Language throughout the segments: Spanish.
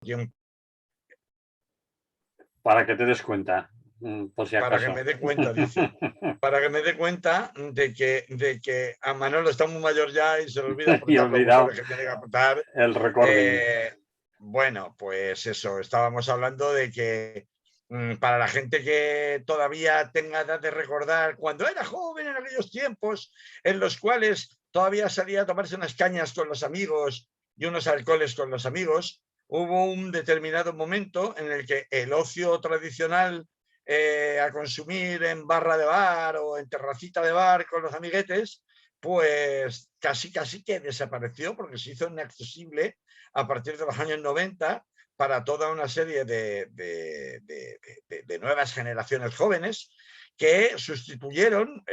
tiempo Para que te des cuenta, por si para que acaso. me dé cuenta, dice. Para que me dé cuenta de que a Manolo está muy mayor ya y se le olvida Y apretar los olvidado botones que tiene que apretar. el recording. Eh, bueno, pues eso, estábamos hablando de que para la gente que todavía tenga edad de recordar cuando era joven en aquellos tiempos en los cuales todavía salía a tomarse unas cañas con los amigos y unos alcoholes con los amigos, hubo un determinado momento en el que el ocio tradicional a consumir en barra de bar o en terracita de bar con los amiguetes, pues casi que desapareció porque se hizo inaccesible a partir de los años 90 para toda una serie de nuevas generaciones jóvenes que sustituyeron,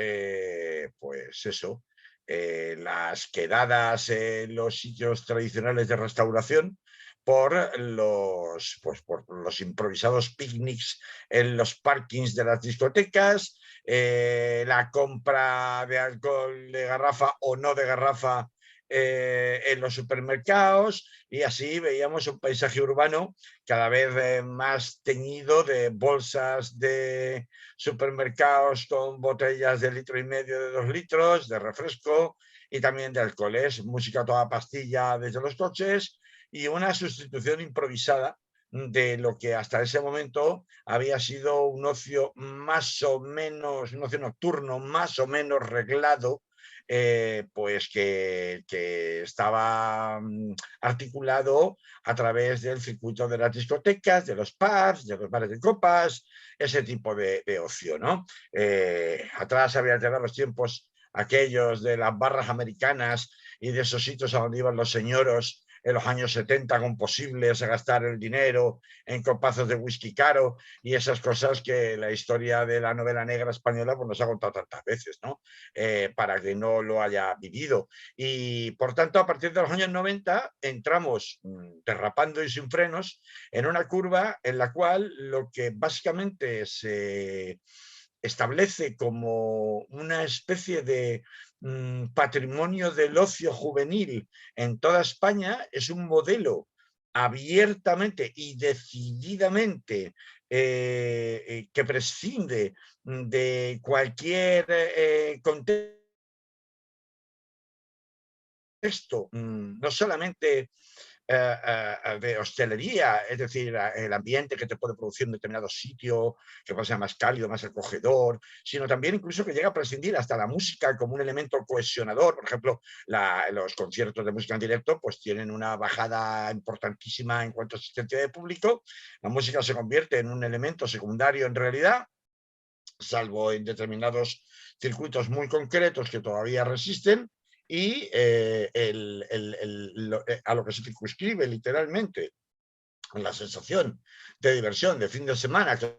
pues eso, las quedadas en los sitios tradicionales de restauración por los improvisados picnics en los parkings de las discotecas, la compra de alcohol de garrafa o no de garrafa en los supermercados, y así veíamos un paisaje urbano cada vez más teñido de bolsas de supermercados con botellas de 1,5 litros, de 2 litros, de refresco y también de alcoholes, música a toda pastilla desde los coches y una sustitución improvisada de lo que hasta ese momento había sido un ocio más o menos, un ocio nocturno más o menos reglado, pues que estaba articulado a través del circuito de las discotecas, de los pubs, de los bares de copas, ese tipo de ocio, ¿no? Atrás había quedado los tiempos aquellos de las barras americanas y de esos sitios a donde iban los señoros en los años 70 con posibles a gastar el dinero en copazos de whisky caro y esas cosas que la historia de la novela negra española pues nos ha contado tantas veces, ¿no? Para que no lo haya vivido. Y por tanto, a partir de los años 90 entramos derrapando y sin frenos en una curva en la cual lo que básicamente se establece como una especie de patrimonio del ocio juvenil en toda España es un modelo abiertamente y decididamente que prescinde de cualquier contexto, no solamente de hostelería, es decir, el ambiente que te puede producir un determinado sitio, que puede ser más cálido, más acogedor, sino también incluso que llega a prescindir hasta la música como un elemento cohesionador. Por ejemplo, los conciertos de música en directo pues tienen una bajada importantísima en cuanto a asistencia de público. La música se convierte en un elemento secundario en realidad, salvo en determinados circuitos muy concretos que todavía resisten, y a lo que se circunscribe literalmente la sensación de diversión de fin de semana, que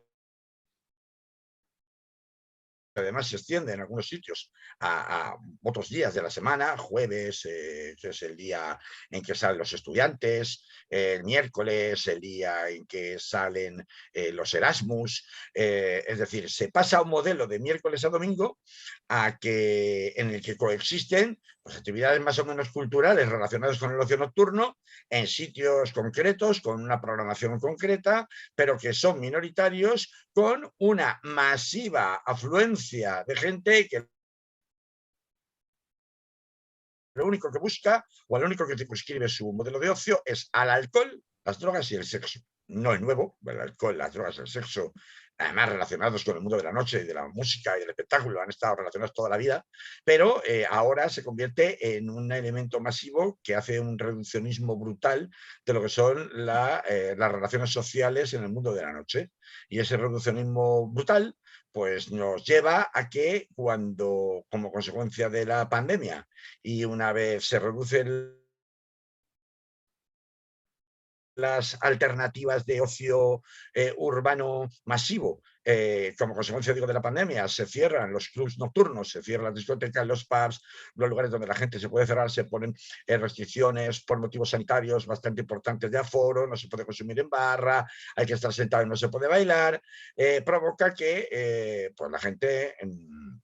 además se extiende en algunos sitios a otros días de la semana, jueves, que es el día en que salen los estudiantes, el miércoles, el día en que salen los Erasmus, es decir, se pasa a un modelo de miércoles a domingo en el que coexisten pues, actividades más o menos culturales relacionadas con el ocio nocturno en sitios concretos, con una programación concreta, pero que son minoritarios, con una masiva afluencia de gente que lo único que busca o lo único que circunscribe su modelo de ocio es al alcohol, las drogas y el sexo. No es nuevo, el alcohol, las drogas, el sexo, además relacionados con el mundo de la noche y de la música y del espectáculo, han estado relacionados toda la vida, pero ahora se convierte en un elemento masivo que hace un reduccionismo brutal de lo que son las relaciones sociales en el mundo de la noche. Y ese reduccionismo brutal pues nos lleva a que cuando, como consecuencia de la pandemia, y una vez se reducen las alternativas de ocio urbano masivo, como consecuencia digo, de la pandemia, se cierran los clubs nocturnos, se cierran las discotecas, los pubs, los lugares donde la gente se puede cerrar, se ponen restricciones por motivos sanitarios bastante importantes de aforo, no se puede consumir en barra, hay que estar sentado y no se puede bailar, provoca que pues la gente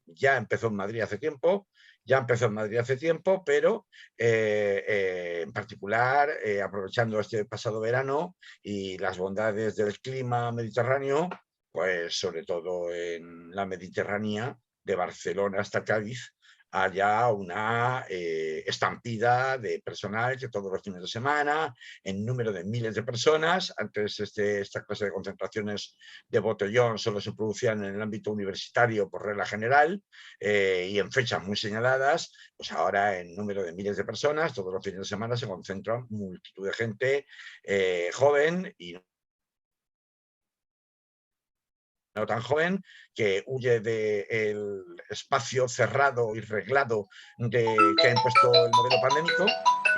ya empezó en Madrid hace tiempo ya empezó en Madrid hace tiempo, pero en particular, aprovechando este pasado verano y las bondades del clima mediterráneo, pues sobre todo en la Mediterránea, de Barcelona hasta Cádiz, haya una estampida de personal que todos los fines de semana, en número de miles de personas. Antes esta clase de concentraciones de botellón solo se producían en el ámbito universitario por regla general y en fechas muy señaladas. Pues ahora en número de miles de personas, todos los fines de semana se concentra multitud de gente joven y no tan joven, que huye del espacio cerrado y reglado que ha impuesto el modelo pandémico,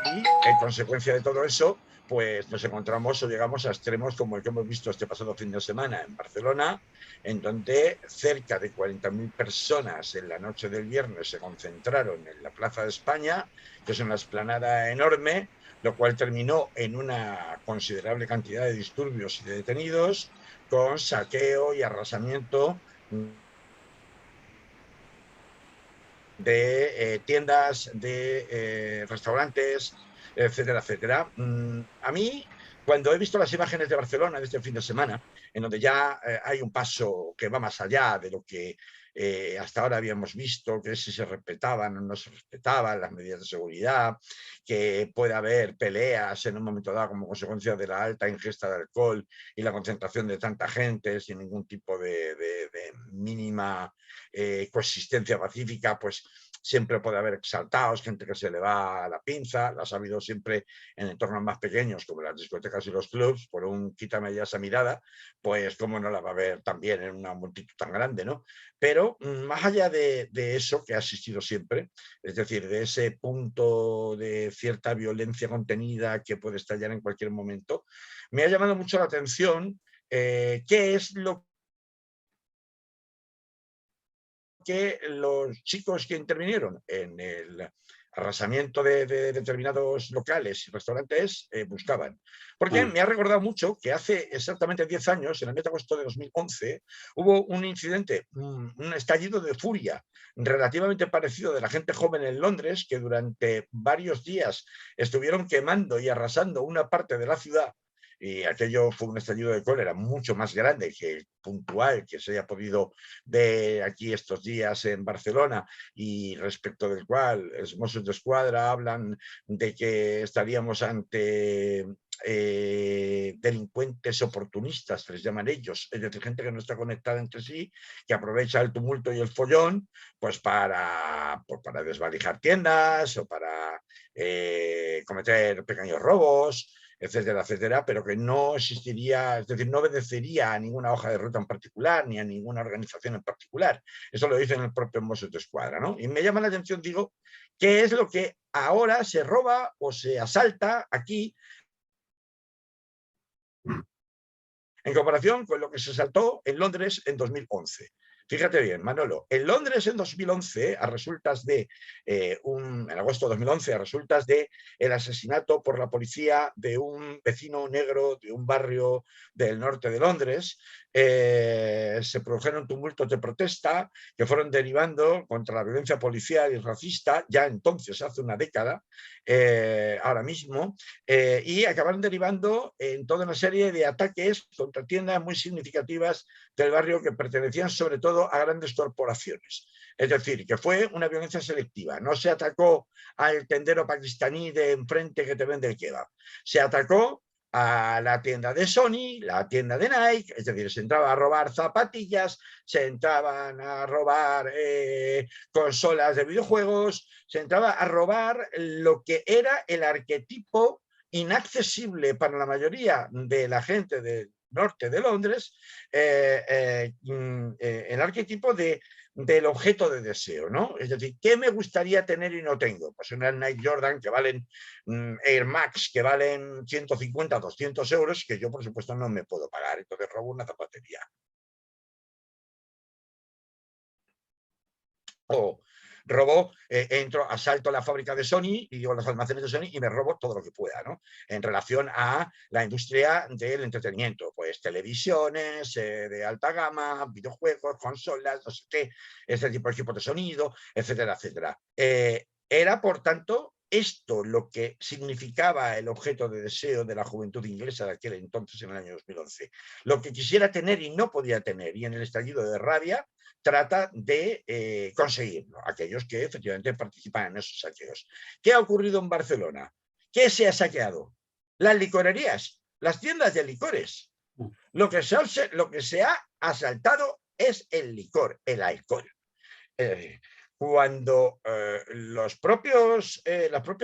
y en consecuencia de todo eso, pues nos encontramos o llegamos a extremos como el que hemos visto este pasado fin de semana en Barcelona, en donde cerca de 40.000 personas en la noche del viernes se concentraron en la Plaza de España, que es una explanada enorme, lo cual terminó en una considerable cantidad de disturbios y de detenidos, con saqueo y arrasamiento de tiendas, de restaurantes, etcétera, etcétera. A mí, cuando he visto las imágenes de Barcelona de este fin de semana, en donde ya hay un paso que va más allá de lo que hasta ahora habíamos visto, que es si se respetaban o no se respetaban las medidas de seguridad, que puede haber peleas en un momento dado como consecuencia de la alta ingesta de alcohol y la concentración de tanta gente sin ningún tipo de mínima coexistencia pacífica, pues siempre puede haber exaltados, gente que se le va a la pinza, las ha habido siempre en entornos más pequeños, como las discotecas y los clubs, por un quítame ya esa mirada, pues cómo no la va a haber también en una multitud tan grande, ¿no? Pero más allá de eso que ha existido siempre, es decir, de ese punto de cierta violencia contenida que puede estallar en cualquier momento, me ha llamado mucho la atención qué es lo que los chicos que intervinieron en el arrasamiento de determinados locales y restaurantes buscaban. Porque me ha recordado mucho que hace exactamente 10 años, en el mes de agosto de 2011, hubo un incidente, un estallido de furia relativamente parecido de la gente joven en Londres, que durante varios días estuvieron quemando y arrasando una parte de la ciudad, y aquello fue un estallido de cólera mucho más grande que el puntual que se haya podido ver aquí estos días en Barcelona, y respecto del cual los Mossos d'Esquadra hablan de que estaríamos ante delincuentes oportunistas, les llaman ellos, es decir, gente que no está conectada entre sí, que aprovecha el tumulto y el follón pues para desvalijar tiendas o para cometer pequeños robos, etcétera, etcétera, pero que no existiría, es decir, no obedecería a ninguna hoja de ruta en particular ni a ninguna organización en particular. Eso lo dicen el propio Mossos d'Esquadra, ¿no? Y me llama la atención, digo, ¿qué es lo que ahora se roba o se asalta aquí en comparación con lo que se saltó en Londres en 2011? Fíjate bien, Manolo, en Londres en 2011, a resultas de, en agosto de 2011, a resultas de el asesinato por la policía de un vecino negro de un barrio del norte de Londres, se produjeron tumultos de protesta que fueron derivando contra la violencia policial y racista, ya entonces, hace una década, ahora mismo, y acabaron derivando en toda una serie de ataques contra tiendas muy significativas del barrio que pertenecían sobre todo a grandes corporaciones. Es decir, que fue una violencia selectiva. No se atacó al tendero pakistaní de enfrente que te vende el kebab. Se atacó a la tienda de Sony, la tienda de Nike, es decir, se entraba a robar zapatillas, se entraban a robar consolas de videojuegos, se entraba a robar lo que era el arquetipo inaccesible para la mayoría de la gente del norte de Londres, el arquetipo del objeto de deseo, ¿no? Es decir, ¿qué me gustaría tener y no tengo? Pues unas Nike Jordan que valen Air Max, que valen 150, 200 euros, que yo por supuesto no me puedo pagar, entonces robo una zapatería. O robo, entro, asalto la fábrica de Sony y digo los almacenes de Sony y me robo todo lo que pueda, ¿no? En relación a la industria del entretenimiento, pues televisiones de alta gama, videojuegos, consolas, no sé qué, este tipo de equipos de sonido, etcétera, etcétera. Era, por tanto, esto lo que significaba el objeto de deseo de la juventud inglesa de aquel entonces, en el año 2011. Lo que quisiera tener y no podía tener, y en el estallido de rabia trata de conseguirlo, aquellos que efectivamente participan en esos saqueos. ¿Qué ha ocurrido en Barcelona? ¿Qué se ha saqueado? Las licorerías, las tiendas de licores. Lo que se ha asaltado es el licor, el alcohol. Cuando las propias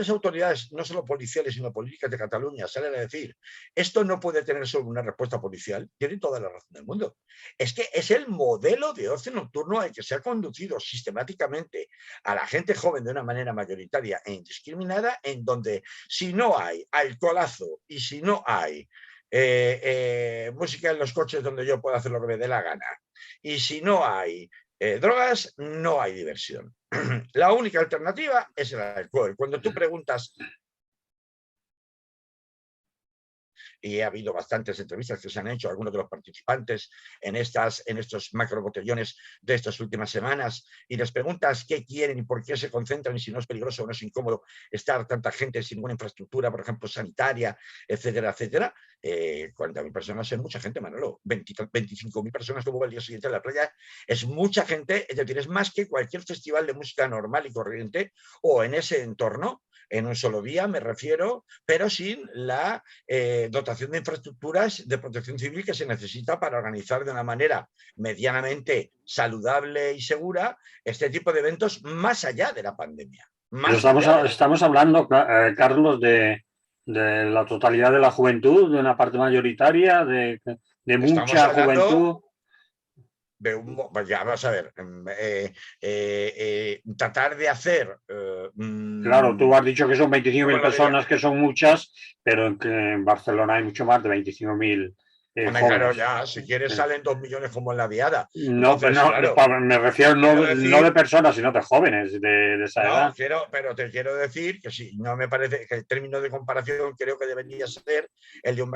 autoridades, no solo policiales, sino políticas de Cataluña, salen a decir esto no puede tener solo una respuesta policial, tienen toda la razón del mundo. Es que es el modelo de ocio nocturno al que se ha conducido sistemáticamente a la gente joven de una manera mayoritaria e indiscriminada, en donde si no hay alcoholazo y si no hay música en los coches donde yo puedo hacer lo que me dé la gana, y si no hay drogas, no hay diversión. La única alternativa es el alcohol. Cuando tú preguntas, y ha habido bastantes entrevistas que se han hecho a algunos de los participantes en estos macrobotellones de estas últimas semanas, y les preguntas qué quieren y por qué se concentran y si no es peligroso o no es incómodo estar tanta gente sin ninguna infraestructura, por ejemplo, sanitaria, etcétera, etcétera. 40.000 personas es mucha gente, Manolo. 25.000 personas que hubo el día siguiente en la playa es mucha gente, es decir, es más que cualquier festival de música normal y corriente o en ese entorno, en un solo día, me refiero, pero sin la dotación de infraestructuras de protección civil que se necesita para organizar de una manera medianamente saludable y segura este tipo de eventos más allá de la pandemia. Pero estamos hablando, Carlos, de la totalidad de la juventud, de una parte mayoritaria, de mucha juventud. Ya vas a ver, tratar de hacer... claro, tú has dicho que son 25.000 personas, que son muchas, pero en Barcelona hay mucho más de 25.000 jóvenes. Claro, ya, si quieres salen 2 millones como en la diada. No, entonces, no, claro, me refiero no de personas, sino de jóvenes de esa edad. Pero te quiero decir que sí, no me parece que el término de comparación creo que debería ser el de un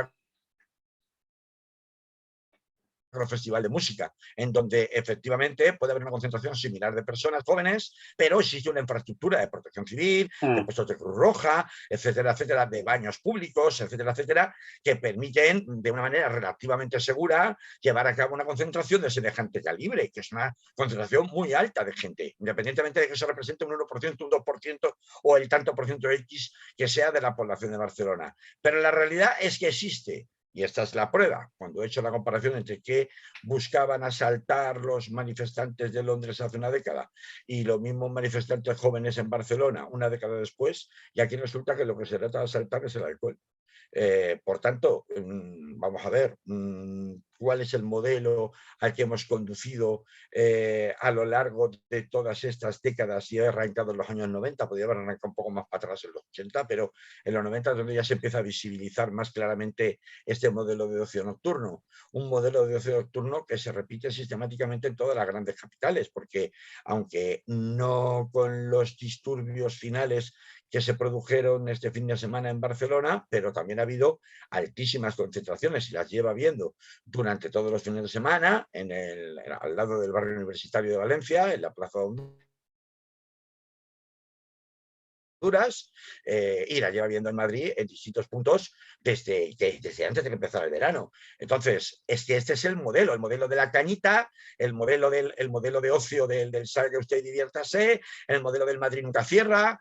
festival de música, en donde efectivamente puede haber una concentración similar de personas jóvenes, pero existe una infraestructura de protección civil, de puestos de Cruz Roja, etcétera, etcétera, de baños públicos, etcétera, etcétera, que permiten de una manera relativamente segura llevar a cabo una concentración de semejante calibre, que es una concentración muy alta de gente, independientemente de que eso represente un 1%, un 2% o el tanto por ciento X que sea de la población de Barcelona. Pero la realidad es que existe. Y esta es la prueba, cuando he hecho la comparación entre qué buscaban asaltar los manifestantes de Londres hace una década y los mismos manifestantes jóvenes en Barcelona una década después, y aquí resulta que lo que se trata de asaltar es el alcohol. Por tanto, vamos a ver cuál es el modelo al que hemos conducido a lo largo de todas estas décadas. Y he arrancado en los años 90, podría haber arrancado un poco más para atrás en los 80, pero en los 90 es donde ya se empieza a visibilizar más claramente este modelo de ocio nocturno. Un modelo de ocio nocturno que se repite sistemáticamente en todas las grandes capitales, porque aunque no con los disturbios finales que se produjeron este fin de semana en Barcelona, pero también ha habido altísimas concentraciones y las lleva viendo durante todos los fines de semana al lado del barrio universitario de Valencia, en la Plaza de Honduras, y la lleva viendo en Madrid en distintos puntos desde antes de que empezara el verano. Entonces, es que este es el modelo de la cañita, el modelo de ocio del salga usted y diviértase, el modelo del Madrid nunca cierra,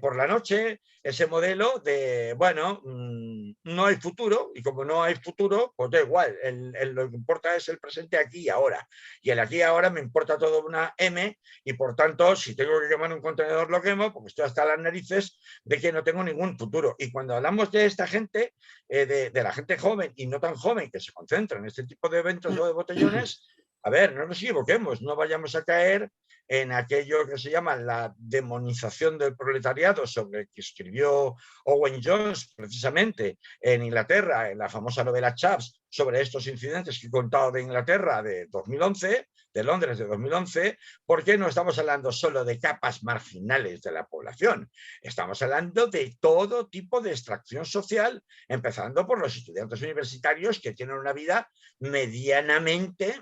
por la noche, ese modelo de, bueno, no hay futuro, y como no hay futuro, pues da igual, lo que importa es el presente aquí y ahora. Y el aquí y ahora me importa todo una M, y por tanto, si tengo que quemar un contenedor, lo quemo, porque estoy hasta las narices de que no tengo ningún futuro. Y cuando hablamos de esta gente, de la gente joven y no tan joven que se concentra en este tipo de eventos o de botellones, a ver, no nos equivoquemos, no vayamos a caer en aquello que se llama la demonización del proletariado, sobre el que escribió Owen Jones precisamente en Inglaterra, en la famosa novela Chaps, sobre estos incidentes que he contado de Inglaterra de 2011, de Londres de 2011, porque no estamos hablando solo de capas marginales de la población, estamos hablando de todo tipo de extracción social, empezando por los estudiantes universitarios que tienen una vida medianamente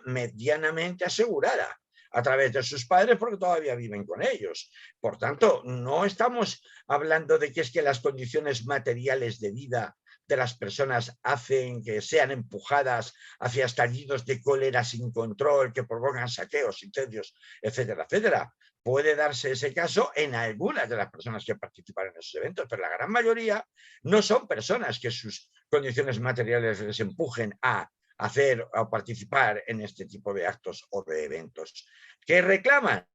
asegurada a través de sus padres porque todavía viven con ellos. Por tanto, no estamos hablando de que es que las condiciones materiales de vida de las personas hacen que sean empujadas hacia estallidos de cólera sin control que provocan saqueos, incendios, etcétera, etcétera. Puede darse ese caso en algunas de las personas que participan en esos eventos, pero la gran mayoría no son personas que sus condiciones materiales les empujen a hacer o participar en este tipo de actos o de eventos. ¿Qué reclaman?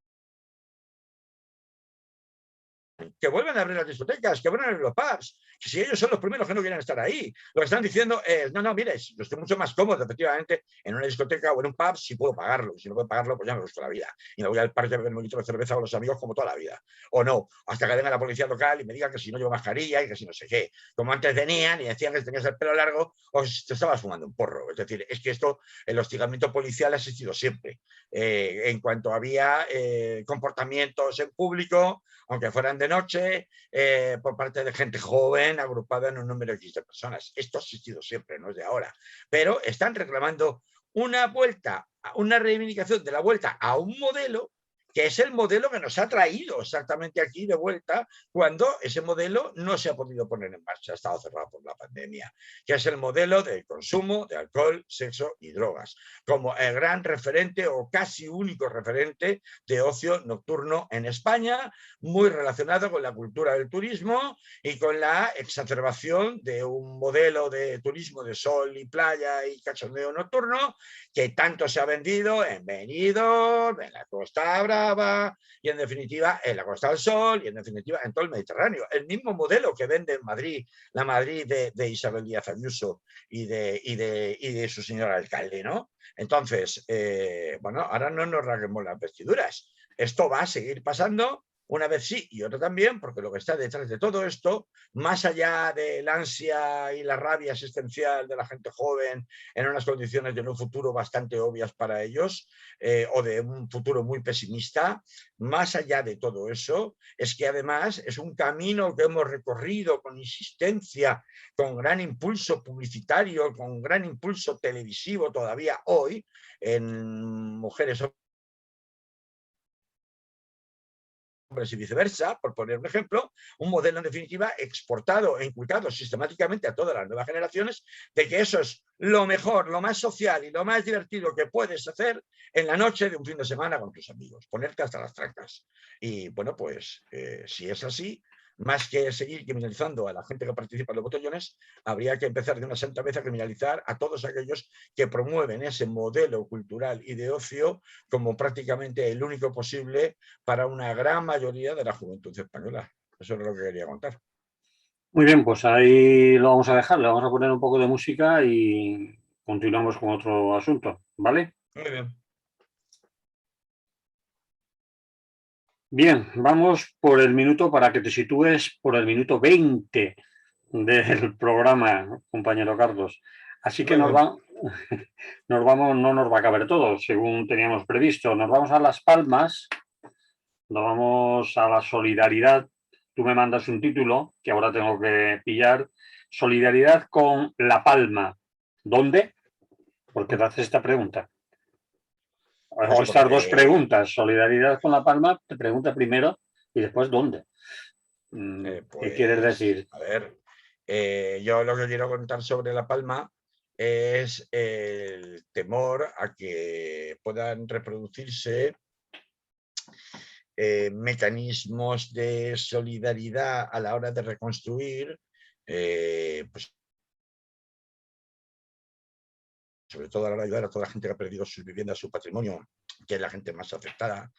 Que vuelvan a abrir las discotecas, que vuelvan a abrir los pubs, que si ellos son los primeros que no quieren estar ahí. Lo que están diciendo es, no, mire, yo estoy mucho más cómodo, efectivamente, en una discoteca o en un pub si puedo pagarlo. Si no puedo pagarlo, pues ya me busco la vida. Y me voy al parque a beber un litro de cerveza con los amigos como toda la vida. O no, hasta que venga la policía local y me diga que si no llevo mascarilla y que si no sé qué. Como antes venían y decían que tenías el pelo largo o te estabas fumando un porro. Es decir, es que esto, el hostigamiento policial ha existido siempre. En cuanto había comportamientos en público, aunque fueran de noche, por parte de gente joven agrupada en un número X de personas. Esto ha existido siempre, no es de ahora. Pero están reclamando una vuelta, una reivindicación de la vuelta a un modelo que es el modelo que nos ha traído exactamente aquí de vuelta cuando ese modelo no se ha podido poner en marcha, ha estado cerrado por la pandemia, que es el modelo del consumo de alcohol, sexo y drogas, como el gran referente o casi único referente de ocio nocturno en España, muy relacionado con la cultura del turismo y con la exacerbación de un modelo de turismo de sol y playa y cachondeo nocturno que tanto se ha vendido en Benidorm, en la Costa Brava y en definitiva en la Costa del Sol y en definitiva en todo el Mediterráneo. El mismo modelo que vende en Madrid, la Madrid de Isabel Díaz Ayuso y de su señor alcalde, ¿no? Entonces, bueno, ahora no nos rasguemos las vestiduras. Esto va a seguir pasando una vez sí y otra también, porque lo que está detrás de todo esto, más allá del ansia y la rabia existencial de la gente joven en unas condiciones de un futuro bastante obvias para ellos, o de un futuro muy pesimista, más allá de todo eso, es que además es un camino que hemos recorrido con insistencia, con gran impulso publicitario, con gran impulso televisivo todavía hoy, en mujeres hombres y viceversa, por poner un ejemplo, un modelo en definitiva exportado e inculcado sistemáticamente a todas las nuevas generaciones de que eso es lo mejor, lo más social y lo más divertido que puedes hacer en la noche de un fin de semana con tus amigos, ponerte hasta las trancas. Y bueno, pues si es así, más que seguir criminalizando a la gente que participa en los botellones, habría que empezar de una santa vez a criminalizar a todos aquellos que promueven ese modelo cultural y de ocio como prácticamente el único posible para una gran mayoría de la juventud española. Eso es lo que quería contar. Muy bien, pues ahí lo vamos a dejar, le vamos a poner un poco de música y continuamos con otro asunto, ¿vale? Muy bien. Bien, vamos por el minuto para que te sitúes por el minuto 20 del programa, compañero Carlos. Así que nos vamos, no nos va a caber todo, según teníamos previsto. Nos vamos a Las Palmas, nos vamos a la solidaridad. Tú me mandas un título que ahora tengo que pillar. Solidaridad con La Palma. ¿Dónde? ¿Por qué te haces esta pregunta? O estas dos preguntas. Solidaridad con La Palma, te pregunta primero y después ¿dónde? ¿Qué quieres decir? A ver, yo lo que quiero contar sobre La Palma es el temor a que puedan reproducirse mecanismos de solidaridad a la hora de reconstruir, pues, sobre todo a la hora de ayudar a toda la gente que ha perdido sus viviendas, su patrimonio, que es la gente más afectada,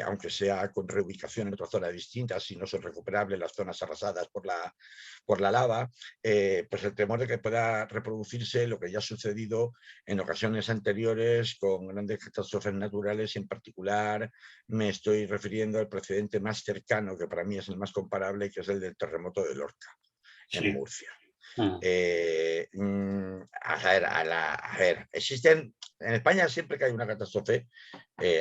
aunque sea con reubicación en otra zona distinta, si no son recuperables las zonas arrasadas por la lava, pues el temor de que pueda reproducirse lo que ya ha sucedido en ocasiones anteriores con grandes catástrofes naturales y en particular me estoy refiriendo al precedente más cercano, que para mí es el más comparable, que es el del terremoto de Lorca, en Murcia. A ver, existen, en España siempre que hay una catástrofe,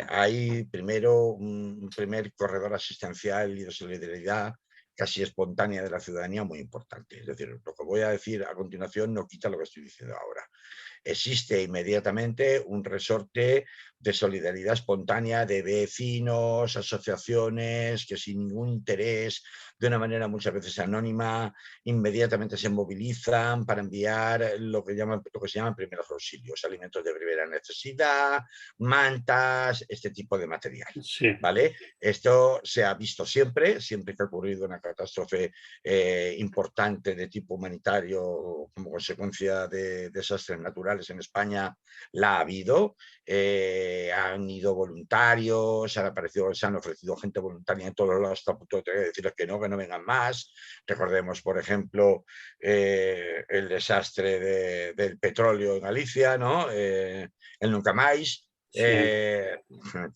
hay primero un primer corredor asistencial y de solidaridad casi espontánea de la ciudadanía muy importante. Es decir, lo que voy a decir a continuación no quita lo que estoy diciendo ahora. Existe inmediatamente un resorte de solidaridad espontánea de vecinos, asociaciones que sin ningún interés, de una manera muchas veces anónima, inmediatamente se movilizan para enviar lo que se llaman primeros auxilios, alimentos de primera necesidad, mantas, este tipo de material. Sí. ¿Vale? Esto se ha visto siempre que ha ocurrido una catástrofe importante de tipo humanitario como consecuencia de desastres naturales en España, la ha habido. Han ido voluntarios, se han ofrecido gente voluntaria en todos lados, hasta a punto de decirles que no vengan más. Recordemos, por ejemplo, el desastre del petróleo en Galicia, ¿no? El Nunca Más. Sí.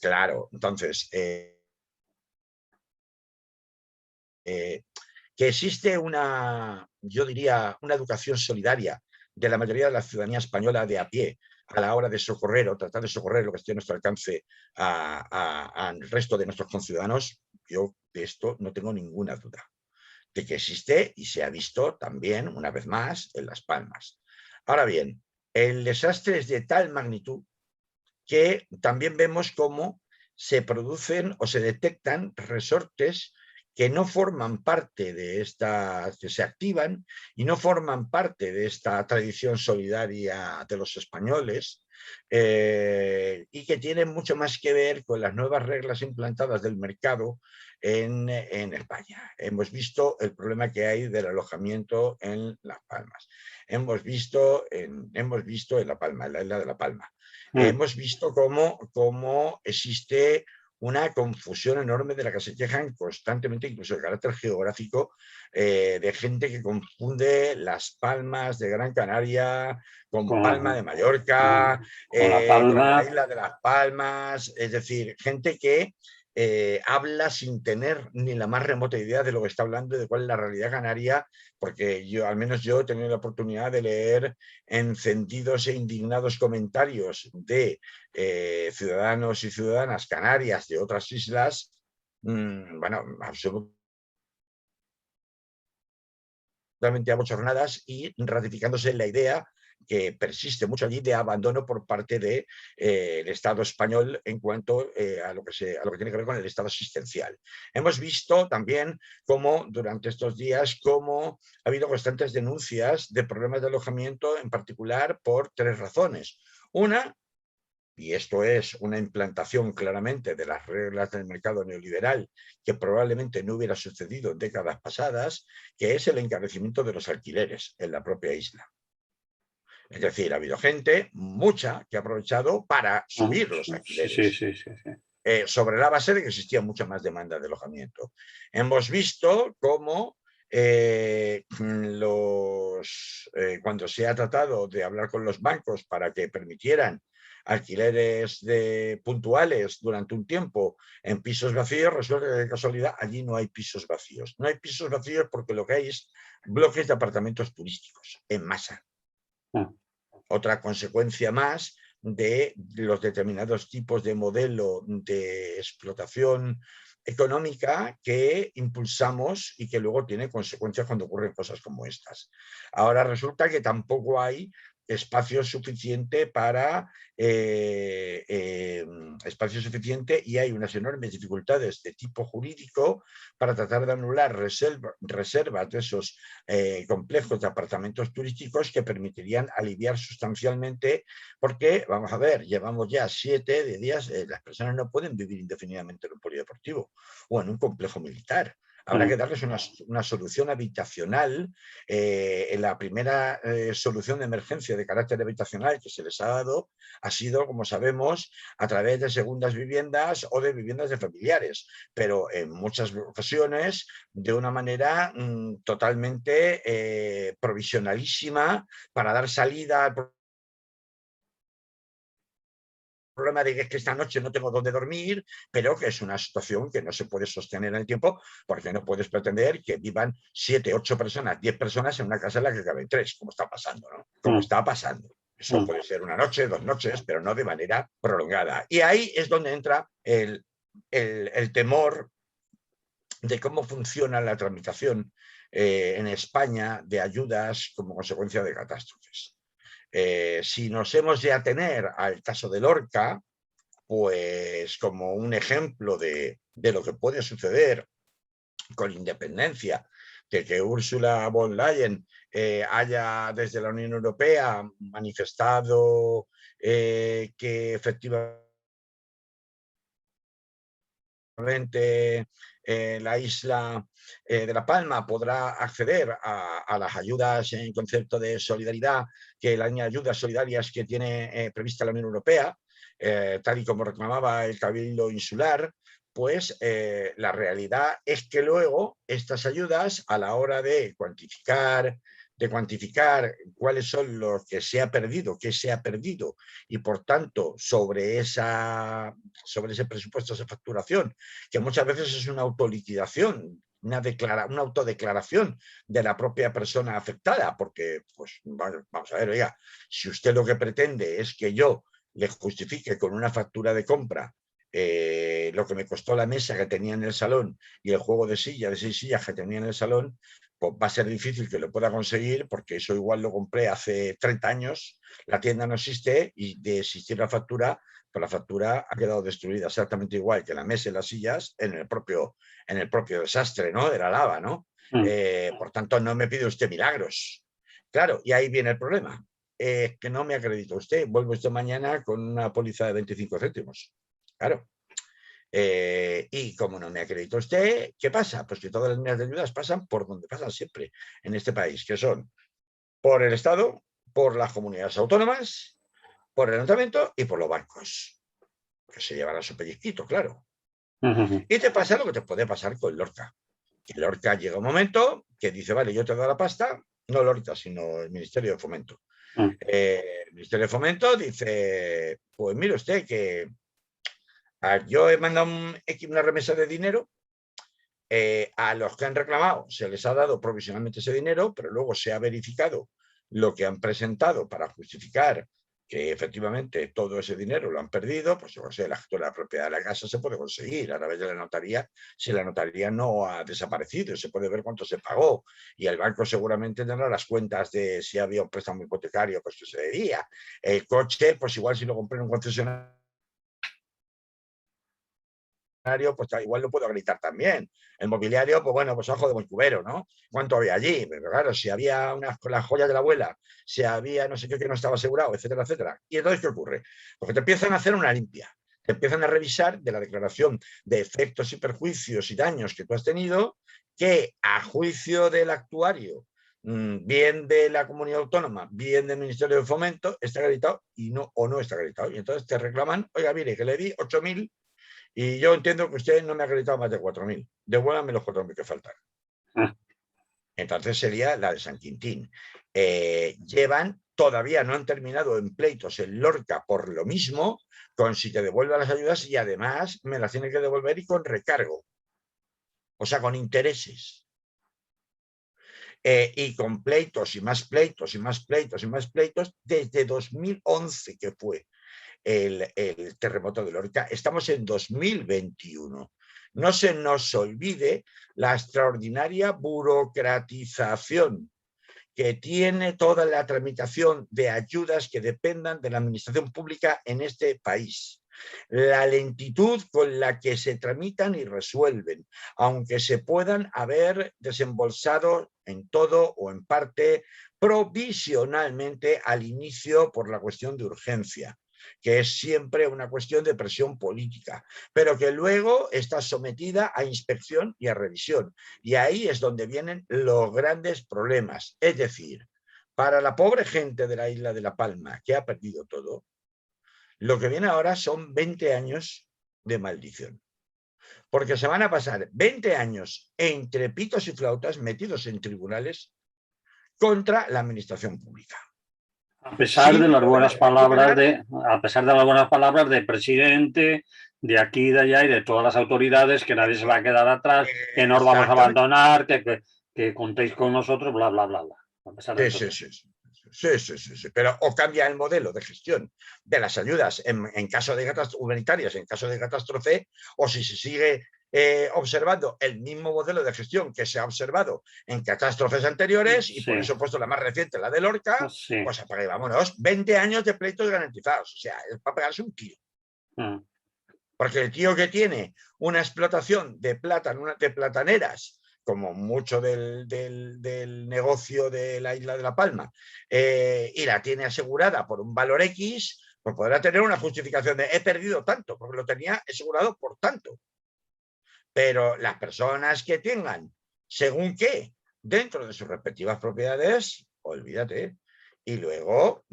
Claro, entonces, que existe yo diría, una educación solidaria de la mayoría de la ciudadanía española de a pie a la hora de socorrer o tratar de socorrer lo que esté a nuestro alcance al resto de nuestros conciudadanos. Yo de esto no tengo ninguna duda, de que existe y se ha visto también, una vez más, en Las Palmas. Ahora bien, el desastre es de tal magnitud que también vemos cómo se producen o se detectan resortes que no forman parte de que se activan y no forman parte de esta tradición solidaria de los españoles, y que tienen mucho más que ver con las nuevas reglas implantadas del mercado en España. Hemos visto el problema que hay del alojamiento en Las Palmas. Hemos visto en La Palma, en la isla de La Palma. Hemos visto cómo existe una confusión enorme de la que se quejan constantemente, incluso de carácter geográfico, de gente que confunde Las Palmas de Gran Canaria con Palma de Mallorca, con La Palma, con la isla de Las Palmas, es decir, gente que habla sin tener ni la más remota idea de lo que está hablando y de cuál es la realidad canaria, porque al menos yo he tenido la oportunidad de leer encendidos e indignados comentarios de ciudadanos y ciudadanas canarias de otras islas, bueno, absolutamente abochornadas y ratificándose en la idea que persiste mucho allí de abandono por parte del Estado español en cuanto a lo que tiene que ver con el Estado asistencial. Hemos visto también cómo durante estos días ha habido constantes denuncias de problemas de alojamiento, en particular por 3 razones. Una, y esto es una implantación claramente de las reglas del mercado neoliberal que probablemente no hubiera sucedido en décadas pasadas, que es el encarecimiento de los alquileres en la propia isla. Es decir, ha habido gente, mucha, que ha aprovechado para subir los alquileres. Sobre la base de que existía mucha más demanda de alojamiento. Hemos visto cómo cuando se ha tratado de hablar con los bancos para que permitieran alquileres puntuales durante un tiempo en pisos vacíos, resulta que de casualidad allí no hay pisos vacíos. No hay pisos vacíos porque lo que hay es bloques de apartamentos turísticos en masa. Otra consecuencia más de los determinados tipos de modelo de explotación económica que impulsamos y que luego tiene consecuencias cuando ocurren cosas como estas. Ahora resulta que tampoco hay espacio suficiente y hay unas enormes dificultades de tipo jurídico para tratar de anular reservas de esos complejos de apartamentos turísticos que permitirían aliviar sustancialmente, porque, vamos a ver, llevamos ya 7 días, las personas no pueden vivir indefinidamente en un polideportivo o en un complejo militar. Habrá que darles una solución habitacional. La primera solución de emergencia de carácter habitacional que se les ha dado ha sido, como sabemos, a través de segundas viviendas o de viviendas de familiares, pero en muchas ocasiones de una manera totalmente provisionalísima para dar salida al problema de que esta noche no tengo dónde dormir, pero que es una situación que no se puede sostener en el tiempo, porque no puedes pretender que vivan 7, 8 personas, 10 personas en una casa en la que caben 3, como está pasando, ¿no? Como está pasando. Eso puede ser una noche, 2 noches, pero no de manera prolongada. Y ahí es donde entra el temor de cómo funciona la tramitación en España de ayudas como consecuencia de catástrofes. Si nos hemos de atener al caso de Lorca, pues como un ejemplo de lo que puede suceder con independencia de que Ursula von Leyen haya desde la Unión Europea manifestado que efectivamente la isla de La Palma podrá acceder a las ayudas en concepto de solidaridad, que la línea de ayudas solidarias que tiene prevista la Unión Europea, tal y como reclamaba el Cabildo Insular, pues la realidad es que luego estas ayudas, a la hora de cuantificar cuáles son los que se ha perdido, qué se ha perdido, y por tanto sobre ese presupuesto, esa facturación, que muchas veces es una autoliquidación, una autodeclaración de la propia persona afectada, porque, pues, vamos a ver, oiga, si usted lo que pretende es que yo le justifique con una factura de compra lo que me costó la mesa que tenía en el salón y el juego de 6 sillas que tenía en el salón, pues va a ser difícil que lo pueda conseguir, porque eso igual lo compré hace 30 años, la tienda no existe, y de existir la factura, pues la factura ha quedado destruida exactamente igual que la mesa y las sillas en el propio desastre, ¿no? De la lava, ¿no? Por tanto, no me pide usted milagros. Claro, y ahí viene el problema. Que no me acredita usted. Vuelvo usted mañana con una póliza de 25 céntimos. Claro. Y como no me acredita usted, ¿qué pasa? Pues que todas las líneas de ayudas pasan por donde pasan siempre en este país, que son por el Estado, por las comunidades autónomas, por el ayuntamiento y por los bancos, que se llevan a su pellizquito, claro. Y te pasa lo que te puede pasar con Lorca. Que Lorca llega un momento que dice, vale, yo te doy la pasta, no Lorca, sino el Ministerio de Fomento. El Ministerio de Fomento dice, pues mire usted que yo he mandado una remesa de dinero, a los que han reclamado se les ha dado provisionalmente ese dinero, pero luego se ha verificado lo que han presentado para justificar que efectivamente todo ese dinero lo han perdido, pues yo sé, la propiedad de la casa se puede conseguir a través de la notaría, si la notaría no ha desaparecido, se puede ver cuánto se pagó, y el banco seguramente tendrá las cuentas de si había un préstamo hipotecario, pues que se debía. El coche, pues igual si lo compré en un concesionario, pues igual lo puedo acreditar también. El mobiliario, pues bueno, pues ojo de buen cubero, ¿no? ¿Cuánto había allí? Pero claro, si había las joyas de la abuela, si había no sé qué que no estaba asegurado, etcétera, etcétera. ¿Y entonces qué ocurre? Porque te empiezan a hacer una limpia. Te empiezan a revisar de la declaración de efectos y perjuicios y daños que tú has tenido, que a juicio del actuario, bien de la comunidad autónoma, bien del Ministerio de Fomento, está acreditado o no está acreditado. Y entonces te reclaman, oiga, mire, que le di 8.000 y yo entiendo que usted no me ha acreditado más de 4.000. Devuélvame los 4.000 que faltan. Entonces sería la de San Quintín. Todavía no han terminado en pleitos en Lorca por lo mismo, con si te devuelvan las ayudas, y además me las tiene que devolver y con recargo. O sea, con intereses. Y con pleitos y más pleitos y más pleitos y más pleitos desde 2011, que fue el terremoto de Lorca. Estamos en 2021. No se nos olvide la extraordinaria burocratización que tiene toda la tramitación de ayudas que dependan de la administración pública en este país. La lentitud con la que se tramitan y resuelven, aunque se puedan haber desembolsado en todo o en parte provisionalmente al inicio por la cuestión de urgencia, que es siempre una cuestión de presión política, pero que luego está sometida a inspección y a revisión. Y ahí es donde vienen los grandes problemas. Es decir, para la pobre gente de la isla de La Palma, que ha perdido todo, lo que viene ahora son 20 años de maldición. Porque se van a pasar 20 años entre pitos y flautas metidos en tribunales contra la administración pública. A pesar de las buenas palabras del presidente, de aquí y de allá y de todas las autoridades, que nadie se va a quedar atrás, que no os vamos a abandonar, que contéis con nosotros, bla, bla, bla, bla. A pesar de todo. Sí. Pero o cambia el modelo de gestión de las ayudas en caso de humanitarias, en caso de catástrofe, o si se sigue observando el mismo modelo de gestión que se ha observado en catástrofes anteriores, y por eso he puesto la más reciente, la de Lorca, pues apague, vámonos, 20 años de pleitos garantizados. O sea, es para pegarse un tiro. Porque el tío que tiene una explotación de plátano, de plataneras, como mucho del negocio de la isla de La Palma, y la tiene asegurada por un valor X, pues podrá tener una justificación de he perdido tanto, porque lo tenía asegurado por tanto. Pero las personas que tengan, según qué, dentro de sus respectivas propiedades, olvídate. Y luego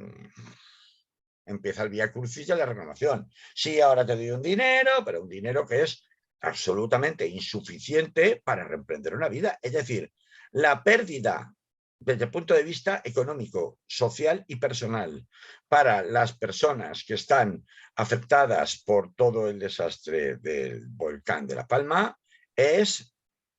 empieza el vía crucis de la reclamación. Sí, ahora te doy un dinero, pero un dinero que es absolutamente insuficiente para reemprender una vida. Es decir, la pérdida desde el punto de vista económico, social y personal para las personas que están afectadas por todo el desastre del volcán de La Palma es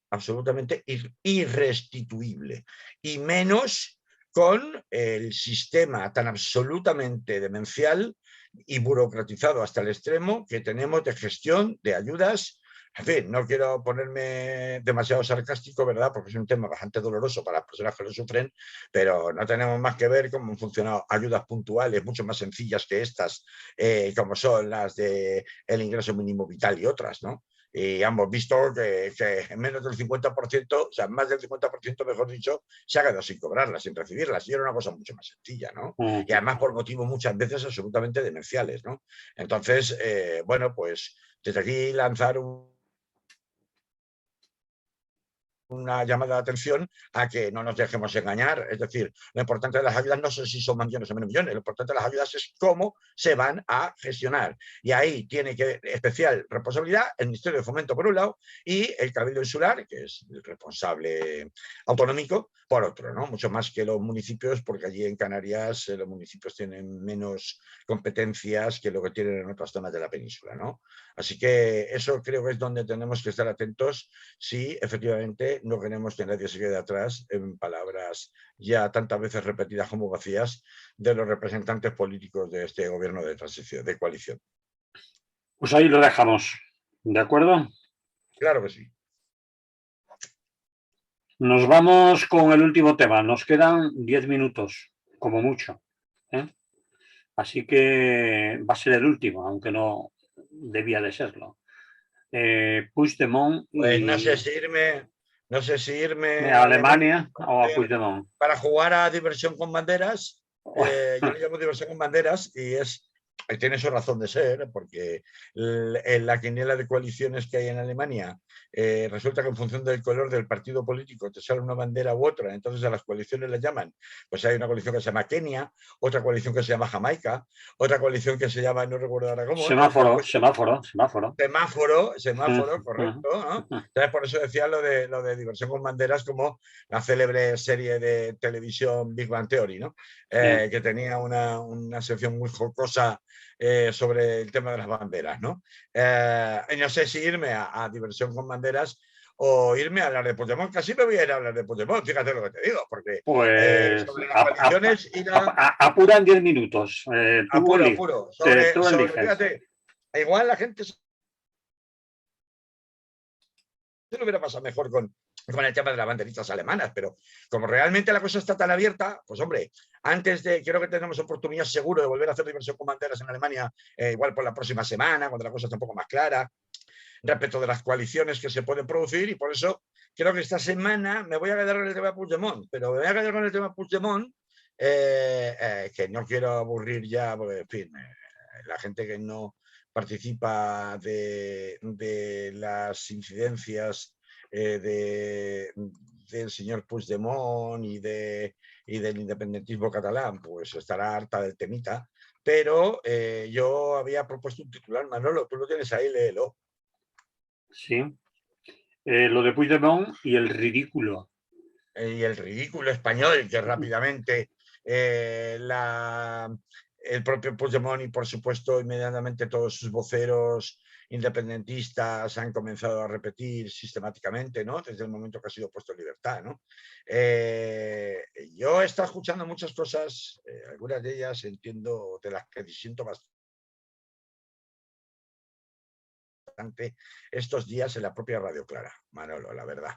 absolutamente irrestituible, y menos con el sistema tan absolutamente demencial y burocratizado hasta el extremo que tenemos de gestión de ayudas. En fin, no quiero ponerme demasiado sarcástico, ¿verdad? Porque es un tema bastante doloroso para las personas que lo sufren, pero no tenemos más que ver cómo han funcionado ayudas puntuales mucho más sencillas que estas, como son las del ingreso mínimo vital y otras, ¿no? Y hemos visto que en menos del 50%, o sea, más del 50%, mejor dicho, se ha quedado sin cobrarlas, sin recibirlas. Y era una cosa mucho más sencilla, ¿no? Y además por motivos muchas veces absolutamente demenciales, ¿no? Entonces, bueno, pues desde aquí lanzar una llamada de atención a que no nos dejemos engañar. Es decir, lo importante de las ayudas no sé si son más millones o menos millones, lo importante de las ayudas es cómo se van a gestionar. Y ahí tiene que especial responsabilidad el Ministerio de Fomento por un lado y el Cabildo Insular, que es el responsable autonómico, por otro, ¿no? Mucho más que los municipios, porque allí en Canarias los municipios tienen menos competencias que lo que tienen en otras zonas de la península, ¿no? Así que eso creo que es donde tenemos que estar atentos si efectivamente no queremos que nadie se quede atrás, en palabras ya tantas veces repetidas como vacías, de los representantes políticos de este gobierno de transición, de coalición. Pues ahí lo dejamos, ¿de acuerdo? Claro que sí. Nos vamos con el último tema. Nos quedan 10 minutos, como mucho, ¿eh? Así que va a ser el último, aunque no debía de serlo. Puigdemont Pues y... no sé si irme a a Alemania o a Puigdemont. para jugar a diversión con banderas. Yo le llamo diversión con banderas y tiene su razón de ser, porque en la quiniela de coaliciones que hay en Alemania resulta que en función del color del partido político te sale una bandera u otra, entonces a las coaliciones les llaman, pues hay una coalición que se llama Kenia, otra coalición que se llama Jamaica, otra coalición que se llama, no recuerdo ahora cómo. Semáforo, correcto, ¿no? Entonces por eso decía lo de diversión con banderas, como la célebre serie de televisión Big Bang Theory, ¿no? Que tenía una sección muy jocosa sobre el tema de las banderas, ¿no? No sé si irme a diversión con banderas o irme a hablar de Puigdemont. Casi me voy a ir a hablar de Puigdemont, fíjate lo que te digo, porque pues sobre las coaliciones apuran 10 minutos. Apuro. Sobre, fíjate, igual la gente se lo hubiera pasado mejor con el tema de las banderitas alemanas, pero como realmente la cosa está tan abierta, pues hombre, creo que tenemos oportunidad seguro de volver a hacer diversión con banderas en Alemania, igual por la próxima semana, cuando la cosa está un poco más clara, respecto de las coaliciones que se pueden producir, y por eso creo que esta semana me voy a quedar con el tema Puigdemont, pero me voy a quedar con el tema Puigdemont, que no quiero aburrir ya, porque en fin, la gente que no participa de las incidencias del señor Puigdemont y del independentismo catalán, pues estará harta del temita, pero yo había propuesto un titular, Manolo, tú lo tienes ahí, léelo. Sí, lo de Puigdemont y el ridículo. Y el ridículo español que rápidamente el propio Puigdemont y, por supuesto, inmediatamente todos sus voceros independentistas han comenzado a repetir sistemáticamente, ¿no? Desde el momento que ha sido puesto en libertad, ¿no? Yo he estado escuchando muchas cosas, algunas de ellas entiendo, de las que disiento bastante estos días en la propia Radio Clara, Manolo, la verdad.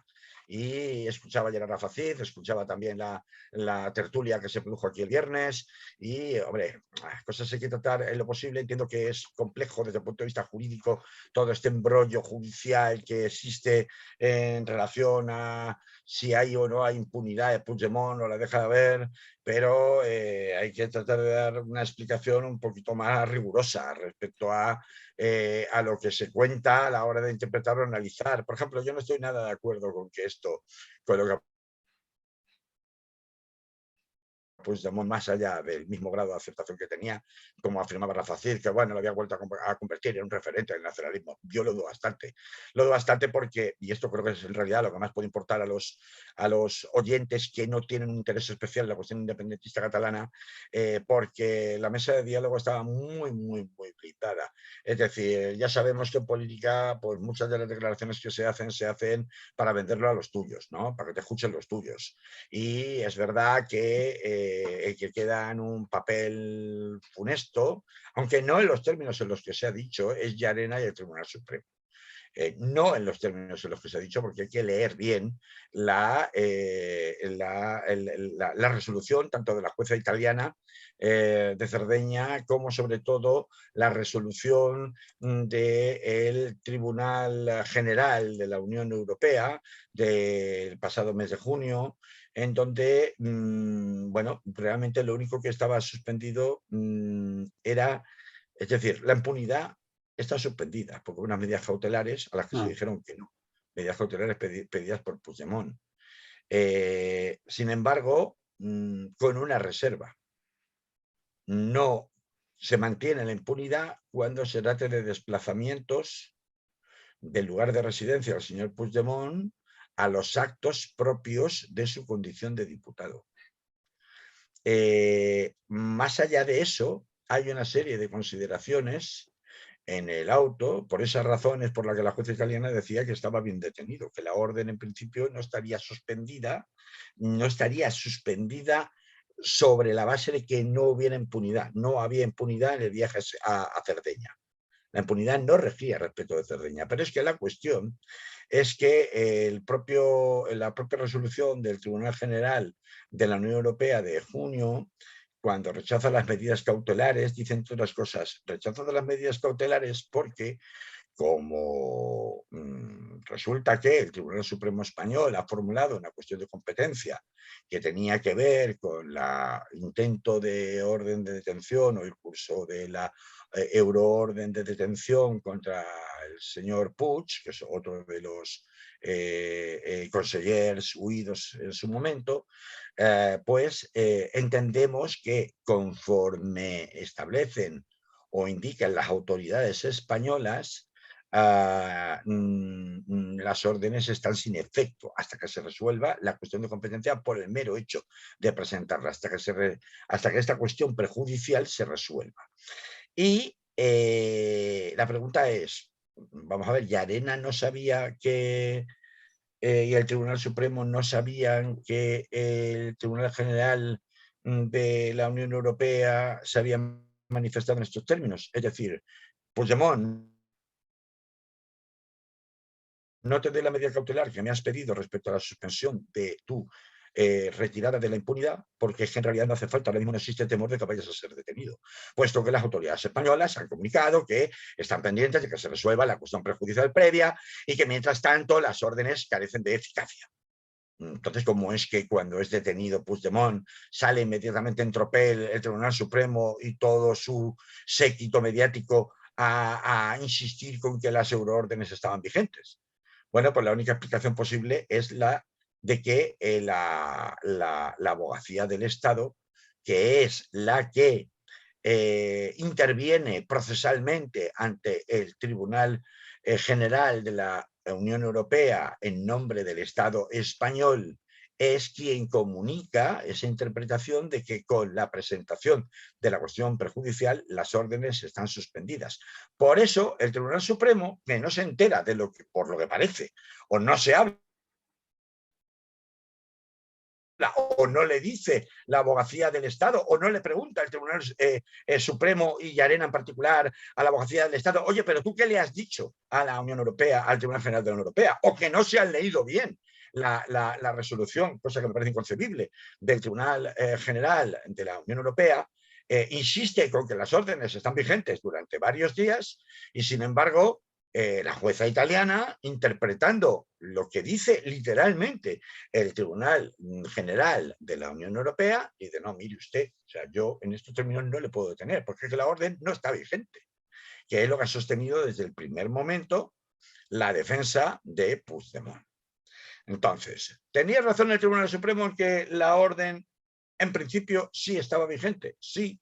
Y escuchaba ayer a Rafa Cid, escuchaba también la tertulia que se produjo aquí el viernes y, hombre, cosas hay que tratar en lo posible. Entiendo que es complejo desde el punto de vista jurídico todo este embrollo judicial que existe en relación a si hay o no hay impunidad de Puigdemont o la deja de haber, pero hay que tratar de dar una explicación un poquito más rigurosa respecto a lo que se cuenta a la hora de interpretar o analizar. Por ejemplo, yo no estoy nada de acuerdo con que esto, con lo que Puigdemont, más allá del mismo grado de aceptación que tenía, como afirmaba Rafa Cid, que bueno, lo había vuelto a convertir en un referente del nacionalismo. Yo lo dudo bastante porque, y esto creo que es en realidad lo que más puede importar a los oyentes que no tienen un interés especial en la cuestión independentista catalana, porque la mesa de diálogo estaba muy blindada. Es decir, ya sabemos que en política, pues muchas de las declaraciones que se hacen para venderlo a los tuyos, ¿no? Para que te escuchen los tuyos. Y es verdad que el que queda en un papel funesto, aunque no en los términos en los que se ha dicho, es Llarena y el Tribunal Supremo. No en los términos en los que se ha dicho, porque hay que leer bien la resolución tanto de la jueza italiana de Cerdeña como sobre todo la resolución del Tribunal General de la Unión Europea del pasado mes de junio, en donde, bueno, realmente lo único que estaba suspendido era, es decir, la impunidad está suspendida, porque unas medidas cautelares a las que se dijeron que no, medidas cautelares pedidas por Puigdemont. Sin embargo, con una reserva. No se mantiene la impunidad cuando se trate de desplazamientos del lugar de residencia del señor Puigdemont a los actos propios de su condición de diputado. Más allá de eso, hay una serie de consideraciones en el auto, por esas razones por las que la jueza italiana decía que estaba bien detenido, que la orden en principio no estaría suspendida sobre la base de que no hubiera impunidad. No había impunidad en el viaje a Cerdeña. La impunidad no regía respecto de Cerdeña, pero es que la cuestión es que la propia resolución del Tribunal General de la Unión Europea de junio, cuando rechaza las medidas cautelares, dice entre otras cosas, rechazo de las medidas cautelares porque como resulta que el Tribunal Supremo Español ha formulado una cuestión de competencia que tenía que ver con el intento de orden de detención o el curso de la euroorden de detención contra el señor Puig, que es otro de los consejeros huidos en su momento, pues entendemos que conforme establecen o indican las autoridades españolas, las órdenes están sin efecto hasta que se resuelva la cuestión de competencia por el mero hecho de presentarla, hasta que esta cuestión prejudicial se resuelva. Y la pregunta es, vamos a ver, Llarena no sabía que y el Tribunal Supremo no sabían que el Tribunal General de la Unión Europea se había manifestado en estos términos. Es decir, Puigdemont, no te dé la medida cautelar que me has pedido respecto a la suspensión de tu retirada de la impunidad, porque es que en realidad no hace falta, ahora mismo no existe temor de que vayas a ser detenido, puesto que las autoridades españolas han comunicado que están pendientes de que se resuelva la cuestión prejudicial previa y que mientras tanto las órdenes carecen de eficacia. Entonces, ¿cómo es que cuando es detenido Puigdemont sale inmediatamente en tropel el Tribunal Supremo y todo su séquito mediático a insistir con que las euroórdenes estaban vigentes? Bueno, pues la única explicación posible es la de que la abogacía del Estado, que es la que interviene procesalmente ante el Tribunal General de la Unión Europea en nombre del Estado español es quien comunica esa interpretación de que con la presentación de la cuestión prejudicial las órdenes están suspendidas. Por eso el Tribunal Supremo, que no se entera de lo que, por lo que parece, o no se habla, o no le dice la abogacía del Estado, o no le pregunta el Tribunal Supremo y Llarena en particular a la abogacía del Estado, oye, pero tú qué le has dicho a la Unión Europea, al Tribunal General de la Unión Europea, o que no se han leído bien la resolución, cosa que me parece inconcebible, del Tribunal General de la Unión Europea. Insiste con que las órdenes están vigentes durante varios días y, sin embargo, la jueza italiana, interpretando lo que dice literalmente el Tribunal General de la Unión Europea, dice, no, mire usted, o sea, yo en estos términos no le puedo detener, porque es que la orden no está vigente, que es lo que ha sostenido desde el primer momento la defensa de Puigdemont. Entonces, ¿tenía razón el Tribunal Supremo en que la orden en principio sí estaba vigente? Sí,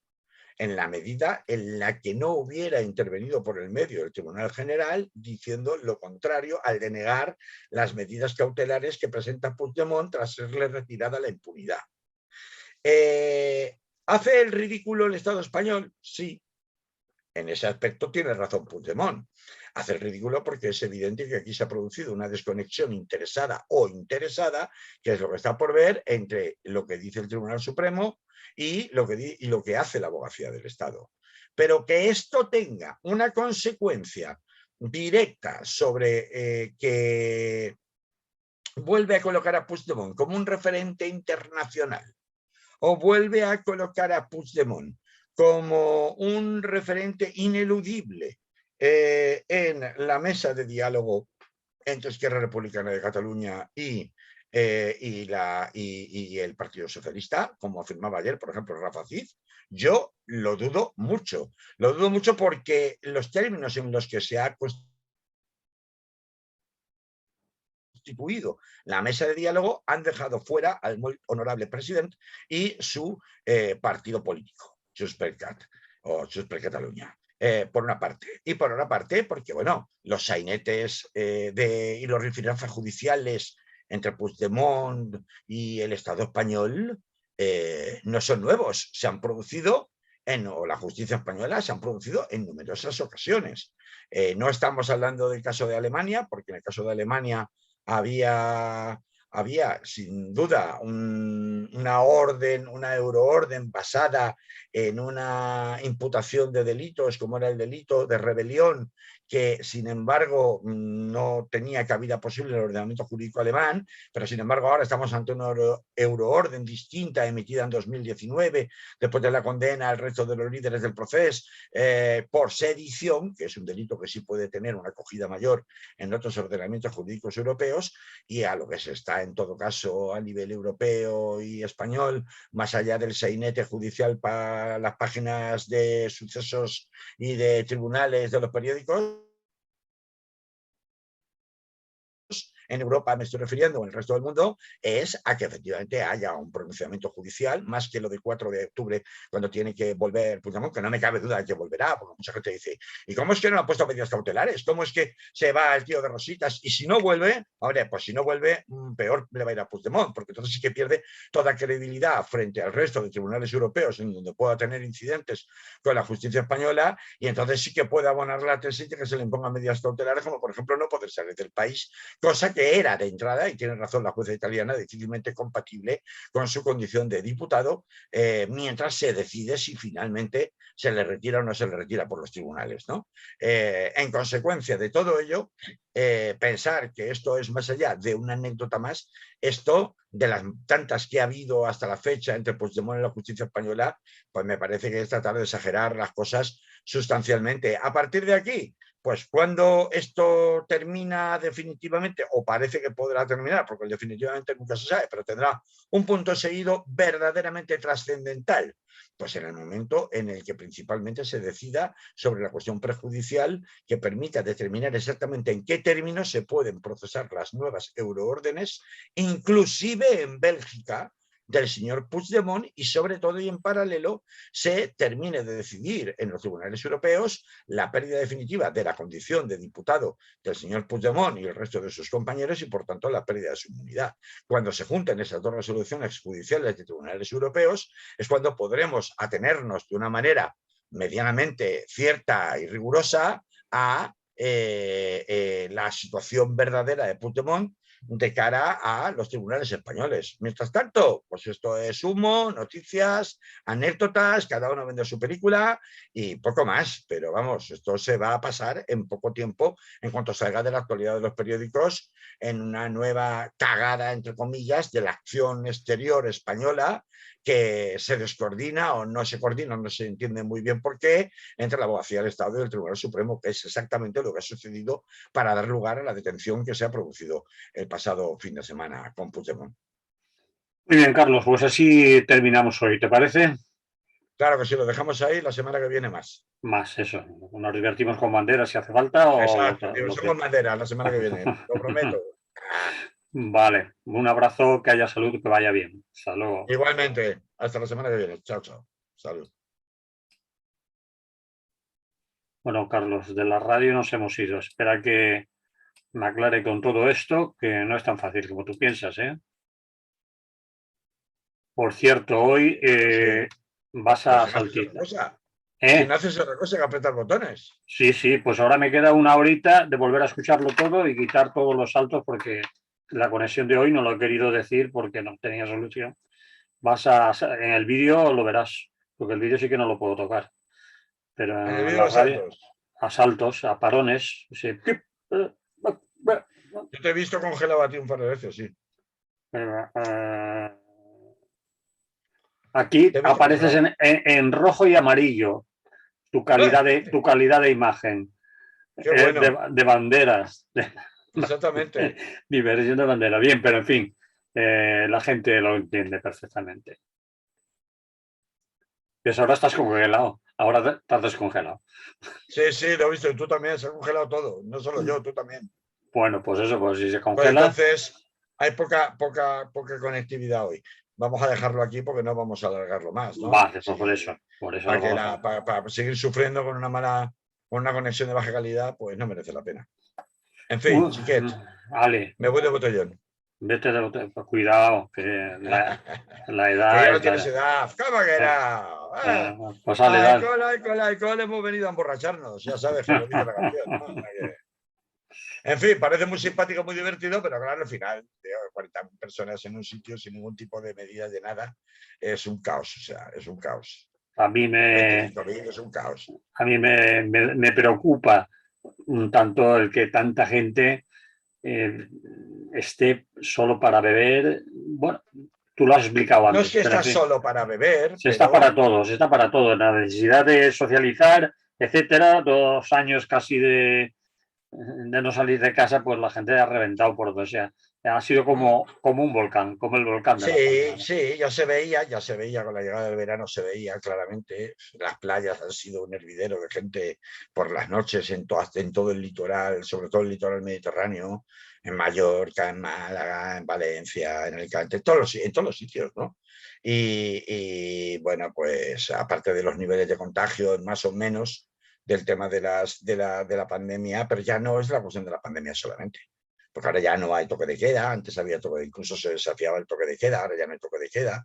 en la medida en la que no hubiera intervenido por el medio del Tribunal General diciendo lo contrario al denegar las medidas cautelares que presenta Puigdemont tras serle retirada la impunidad. ¿Hace el ridículo el Estado español? Sí. En ese aspecto tiene razón Puigdemont. Hace el ridículo porque es evidente que aquí se ha producido una desconexión interesada o interesada, que es lo que está por ver, entre lo que dice el Tribunal Supremo y lo que hace la abogacía del Estado. Pero que esto tenga una consecuencia directa sobre que vuelve a colocar a Puigdemont como un referente internacional o vuelve a colocar a Puigdemont como un referente ineludible en la mesa de diálogo entre Esquerra Republicana de Cataluña y el Partido Socialista, como afirmaba ayer, por ejemplo, Rafa Cid. Yo lo dudo mucho. Lo dudo mucho porque los términos en los que se ha constituido la mesa de diálogo han dejado fuera al muy honorable presidente y su partido político, Junts per Cat o Junts per Catalunya. Por una parte. Y por otra parte, porque, bueno, los sainetes y los rifirrafes judiciales entre Puigdemont y el Estado español no son nuevos. Se han producido, o la justicia española, se han producido en numerosas ocasiones. No estamos hablando del caso de Alemania, porque en el caso de Alemania había sin duda una orden, una euroorden basada en una imputación de delitos, como era el delito de rebelión, que sin embargo no tenía cabida posible en el ordenamiento jurídico alemán, pero sin embargo ahora estamos ante una euroorden distinta emitida en 2019, después de la condena al resto de los líderes del proceso por sedición, que es un delito que sí puede tener una acogida mayor en otros ordenamientos jurídicos europeos, y a lo que se está en todo caso a nivel europeo y español, más allá del sainete judicial para las páginas de sucesos y de tribunales de los periódicos. En Europa me estoy refiriendo, o en el resto del mundo, es a que efectivamente haya un pronunciamiento judicial, más que lo del 4 de octubre, cuando tiene que volver Puigdemont, que no me cabe duda de que volverá, porque mucha gente dice, ¿y cómo es que no han puesto medidas cautelares? ¿Cómo es que se va el tío de Rositas? Y si no vuelve, hombre, pues si no vuelve, peor le va a ir a Puigdemont, porque entonces sí que pierde toda credibilidad frente al resto de tribunales europeos en donde pueda tener incidentes con la justicia española, y entonces sí que puede abonar la tesis de que se le impongan medidas cautelares, como por ejemplo no poder salir del país, cosa que era de entrada, y tiene razón la jueza italiana, difícilmente compatible con su condición de diputado, mientras se decide si finalmente se le retira o no se le retira por los tribunales, ¿no? En consecuencia de todo ello, pensar que esto es más allá de una anécdota más, esto, de las tantas que ha habido hasta la fecha entre Puigdemont y la justicia española, pues me parece que es tratar de exagerar las cosas sustancialmente. A partir de aquí, pues cuando esto termina definitivamente, o parece que podrá terminar, porque definitivamente nunca se sabe, pero tendrá un punto seguido verdaderamente trascendental, pues en el momento en el que principalmente se decida sobre la cuestión prejudicial que permita determinar exactamente en qué términos se pueden procesar las nuevas euroórdenes, inclusive en Bélgica, del señor Puigdemont y sobre todo y en paralelo se termine de decidir en los tribunales europeos la pérdida definitiva de la condición de diputado del señor Puigdemont y el resto de sus compañeros y por tanto la pérdida de su inmunidad. Cuando se junten esas dos resoluciones judiciales de tribunales europeos es cuando podremos atenernos de una manera medianamente cierta y rigurosa a la situación verdadera de Puigdemont de cara a los tribunales españoles. Mientras tanto, pues esto es humo, noticias, anécdotas, cada uno vende su película y poco más. Pero vamos, esto se va a pasar en poco tiempo, en cuanto salga de la actualidad de los periódicos, en una nueva cagada, entre comillas, de la acción exterior española que se descoordina o no se coordina, no se entiende muy bien por qué, entre la abogacía del Estado y el Tribunal Supremo, que es exactamente lo que ha sucedido para dar lugar a la detención que se ha producido el pasado fin de semana con Puigdemont. Muy bien, Carlos, pues así terminamos hoy, ¿te parece? Claro que sí, lo dejamos ahí, la semana que viene más. Más eso, nos divertimos con banderas si hace falta o Exacto, lo somos que... madera la semana que viene, lo prometo. Vale, un abrazo, que haya salud y que vaya bien. Hasta luego. Igualmente, hasta la semana que viene. Chao, chao. Salud. Bueno, Carlos, de la radio nos hemos ido. Espera que me aclare con todo esto, que no es tan fácil como tú piensas, ¿eh? Por cierto, hoy Sí, vas pero a si no haces otra saltitar. cosa, si ¿Eh? no haces otra cosa que apretar botones. Sí, sí, pues ahora me queda una horita de volver a escucharlo todo y quitar todos los saltos porque la conexión de hoy no lo he querido decir porque no tenía solución. En el vídeo lo verás, porque el vídeo sí que no lo puedo tocar, En el pero en vídeo la de radio, saltos. a saltos, a parones, sí. Yo te he visto congelado a ti un par de veces, sí. Aquí Te he visto apareces congelado. en rojo y amarillo, tu calidad de imagen, Qué bueno. de banderas, Exactamente. diversión de bandera. Bien, pero en fin, la gente lo entiende perfectamente. Pues ahora estás congelado, ahora estás descongelado. Sí, sí, lo he visto. Y tú también, se ha congelado todo. No solo yo, tú también. Bueno, pues eso, pues si se Pues congela, entonces hay poca conectividad hoy. Vamos a dejarlo aquí porque no vamos a alargarlo más, ¿no? vale, pues por eso Para lo que vamos a... para seguir sufriendo con con una conexión de baja calidad, pues no merece la pena. En fin, chiquet, Vale, me voy de botellón. vete cuidado, que la Que edad ya no es tienes la... edad. ¿Cómo que no? Pues dale, dale. Alcohol, alcohol, alcohol, hemos venido a emborracharnos. Ya sabes que lo dice la canción, ¿no? En fin, parece muy simpático, muy divertido, pero claro, al final, 40.000 personas en un sitio sin ningún tipo de medida de nada, es un caos, o sea, es un caos. A mí me, 25.000 es un caos. a mí me preocupa un tanto el que tanta gente esté solo para beber. Bueno, tú lo has explicado No es antes, que pero en estás fin, solo para beber, se está pero para todos, está para todo. La necesidad de socializar, etcétera, 2 años casi de no salir de casa, pues la gente ha reventado por donde sea. Ha sido como un volcán, como el volcán de La sí, Palma, ¿no? sí, ya se veía con la llegada del verano, se veía claramente. Las playas han sido un hervidero de gente por las noches en todo el litoral, sobre todo el litoral mediterráneo, en Mallorca, en Málaga, en Valencia, en Alicante, en todos los sitios, ¿no? Bueno, pues aparte de los niveles de contagio, más o menos, del tema de la pandemia, pero ya no es la cuestión de la pandemia solamente. Porque ahora ya no hay toque de queda, antes había toque, incluso se desafiaba el toque de queda, ahora ya no hay toque de queda.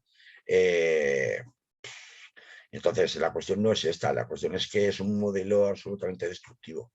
Entonces, la cuestión no es esta, la cuestión es que es un modelo absolutamente destructivo,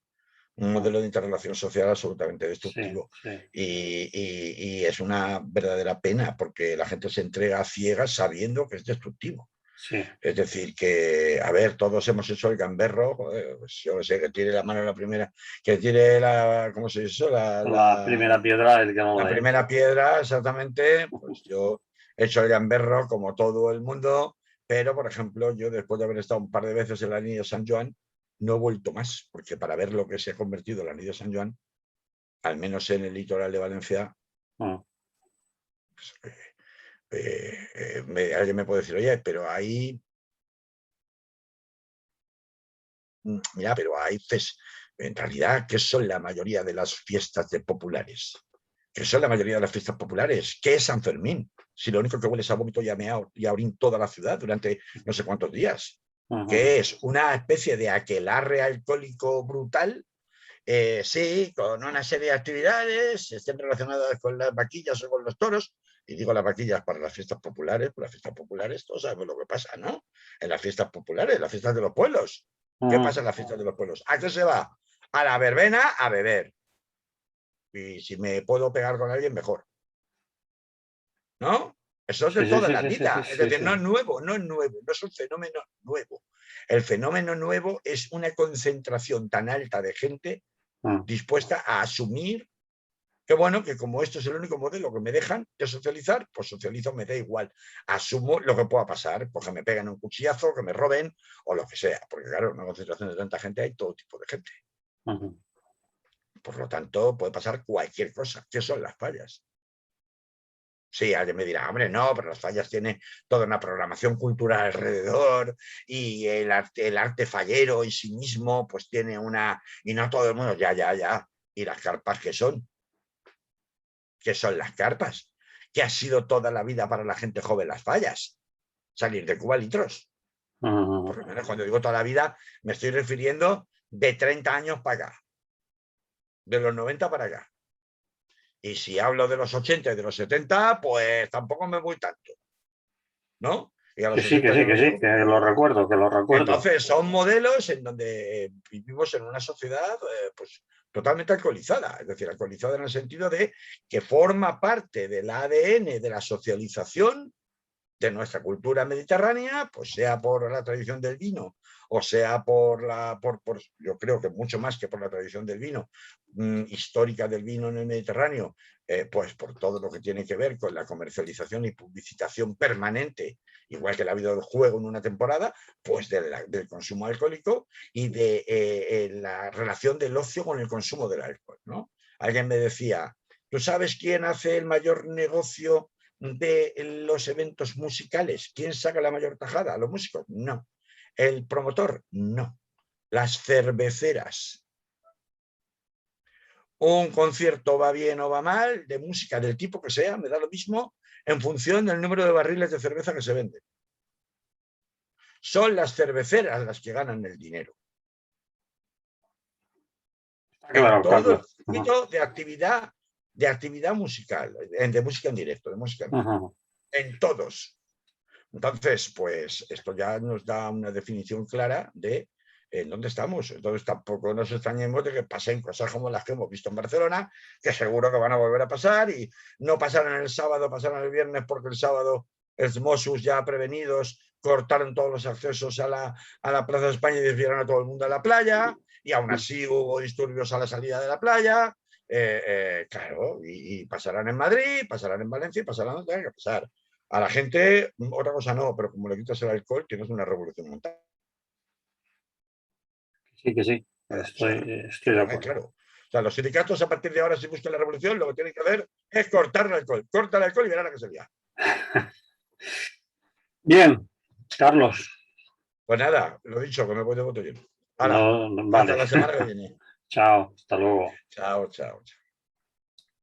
un modelo de interrelación social absolutamente Sí, destructivo. sí, Y es una verdadera pena porque la gente se entrega a ciegas sabiendo que es destructivo. sí. Es decir, que, a ver, todos hemos hecho el gamberro, joder, pues yo sé, que tire la mano en la primera, que tire la, ¿cómo se dice eso? La primera piedra, el que no La la primera piedra, exactamente, pues yo he hecho el gamberro como todo el mundo, pero, por ejemplo, yo después de haber estado un par de veces en la Anillo de San Joan, no he vuelto más, porque para ver lo que se ha convertido la Anillo de San Joan, al menos en el litoral de Valencia, pues, alguien me puede decir, oye, pero ahí, mira, pero hay, en realidad, ¿qué son la mayoría de las fiestas de populares? que son la mayoría de las fiestas populares. ¿Qué es San Fermín? Si lo único que huele es a vómito y a meao y a orín toda la ciudad durante no sé cuántos días. ¿Qué es? Una especie de aquelarre alcohólico brutal. Sí, con una serie de actividades, estén relacionadas con las vaquillas o con los toros, y digo las vaquillas para las fiestas populares, todos sabemos lo que pasa, ¿no? En las fiestas populares, las fiestas de los pueblos. ¿Qué pasa en las fiestas de los pueblos? ¿A qué se va? A la verbena a beber. Y si me puedo pegar con alguien, mejor. ¿No? Eso es de toda la vida. Es decir, no es nuevo, no es un fenómeno nuevo. El fenómeno nuevo es una concentración tan alta de gente dispuesta a asumir que bueno, que como esto es el único modelo que me dejan de socializar, pues socializo, me da igual. Asumo lo que pueda pasar, pues que me peguen un cuchillazo, que me roben o lo que sea. Porque claro, en una concentración de tanta gente hay todo tipo de gente. Por lo tanto, puede pasar cualquier cosa. ¿Qué son las fallas? Sí, alguien me dirá, hombre, no, pero las fallas tienen toda una programación cultural alrededor y el arte fallero en sí mismo, pues tiene una... Y no todo el mundo, ya. ¿Y las carpas qué son? ¿Qué son las carpas? ¿Qué ha sido toda la vida para la gente joven las fallas? Salir de Cuba litros. Por lo menos cuando digo toda la vida, me estoy refiriendo de 30 años para acá. De los 90 para acá. Y si hablo de los 80 y de los 70, pues tampoco me voy tanto. ¿No? Y a los sí, que lo recuerdo. Entonces, son modelos en donde vivimos en una sociedad pues, totalmente alcoholizada. Es decir, alcoholizada en el sentido de que forma parte del ADN de la socialización de nuestra cultura mediterránea, pues sea por la tradición del vino o sea yo creo que mucho más que por la tradición del vino, histórica del vino en el Mediterráneo, pues por todo lo que tiene que ver con la comercialización y publicitación permanente, igual que la vida del juego en una temporada, pues del consumo alcohólico y de la relación del ocio con el consumo del alcohol, ¿no? Alguien me decía, ¿tú sabes quién hace el mayor negocio de los eventos musicales? ¿Quién saca la mayor tajada? ¿Los músicos? No. ¿El promotor? No. Las cerveceras. Un concierto va bien o va mal, de música del tipo que sea, me da lo mismo, en función del número de barriles de cerveza que se venden. Son las cerveceras las que ganan el dinero. Claro, en todo el circuito de actividad musical, de música en directo, de música en todos. Entonces, pues esto ya nos da una definición clara de en dónde estamos. Entonces tampoco nos extrañemos de que pasen cosas como las que hemos visto en Barcelona, que seguro que van a volver a pasar y no pasarán el sábado, pasarán el viernes, porque el sábado els Mossos ya prevenidos cortaron todos los accesos a la Plaza de España y desviaron a todo el mundo a la playa, y aún así hubo disturbios a la salida de la playa. Claro, y pasarán en Madrid, pasarán en Valencia y pasarán donde tenga que pasar. A la gente, otra cosa no, pero como le quitas el alcohol, tienes una revolución montada. Sí, que sí, estoy de acuerdo. Claro. O sea, los sindicatos a partir de ahora, si buscan la revolución, lo que tienen que hacer es cortar el alcohol. Corta el alcohol y verán a qué se lía. Bien, Carlos. Pues nada, lo dicho, que me voy de botellón. Vale. Hasta la semana que viene. Chao, hasta luego. Chao.